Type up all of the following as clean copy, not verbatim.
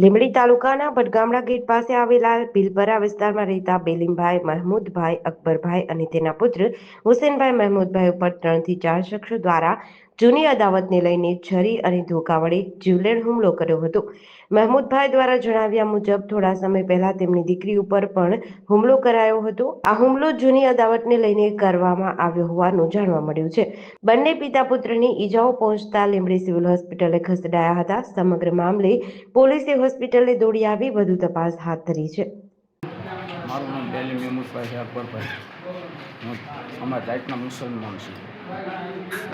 લીંબડી તાલુકાના ભટગામડા ગેટ પાસે આવેલા ભીલપરા વિસ્તારમાં રહેતા બેલીમભાઈ મહેમૂદભાઈ અકબરભાઈ અને તેના પુત્ર હુસેનભાઈ મહેમૂદભાઈ ઉપર 3 થી 4 શખ્સો દ્વારા જૂની અદાવતને લઈને છરી અને ધોકા વડે જીવલેણ હુમલો કર્યો હતો। મહેમૂદભાઈ દ્વારા જણાવ્યા મુજબ થોડા સમય પહેલા તેમની દીકરી ઉપર પણ હુમલો કરાયો હતો। આ હુમલો જૂની અદાવતને લઈને કરવામાં આવ્યો હોવાનું જાણવા મળ્યું છે। બંને પિતા પુત્રની ઈજાઓ પહોંચતા લીંબડી સિવિલ હોસ્પિટલે ખસેડાયા હતા। સમગ્ર મામલે પોલીસે હોસ્પિટલે દોડી આવી વધુ તપાસ હાથ ધરી છે। મારું નામ બેલી મહેમૂદભાઈ છે અકબરભાઈ। હું અમારા જાતના મુસલમાન છું।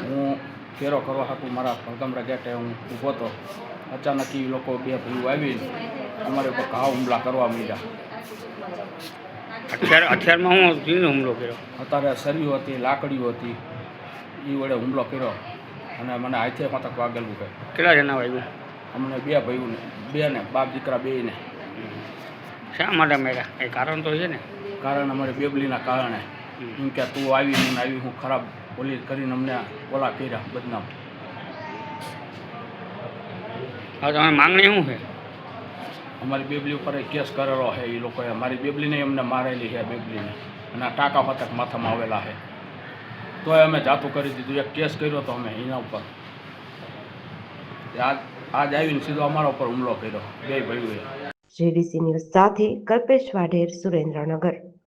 હું ફેરો કરવા હતું મારા ભટગામડા ગેટે હું ઊભો હતો। અચાનક એ લોકો બે ભાઈઓ આવીને અમારી ઉપર ઘાવ હુમલા કરવા માંડ્યા। હથિયારમાં હું જીનો હુમલો કર્યો? અત્યારે સરીઓ હતી, લાકડીઓ હતી, એ વડે હુમલો કર્યો અને મને હાથે માથે વાગેલું છે। કેટલા જણા આવ્યું? અમને બે ભાઈઓને, બે ને બાપ દીકરા બેને। શા માટે માર્યા? એ કારણ તો છે ને? કારણ અમારી બેબલીના કારણે એમ કે તું આવી હું આવી હું ખરાબ બોલી કરીને અમને ઓલા કર્યા બદનામ। હવે તમે માંગણી શું છે? અમારી બેબલી ઉપર કેસ કરેલો છે। એ લોકોએ મારી બેબલીને એમને મારેલી છે બેબલીને અને આ ટાંકા ફતક માથામાં આવેલા છે। તોય અમે જાતું કરી દીધું। એક કેસ કર્યો તો અમે એના ઉપર। આજ આવીને સીધો અમારા ઉપર હુમલો કર્યો બે ભાઈઓએ। JDC ન્યૂઝ સાથે કલ્પેશ વાઢેર, સુરેન્દ્રનગર।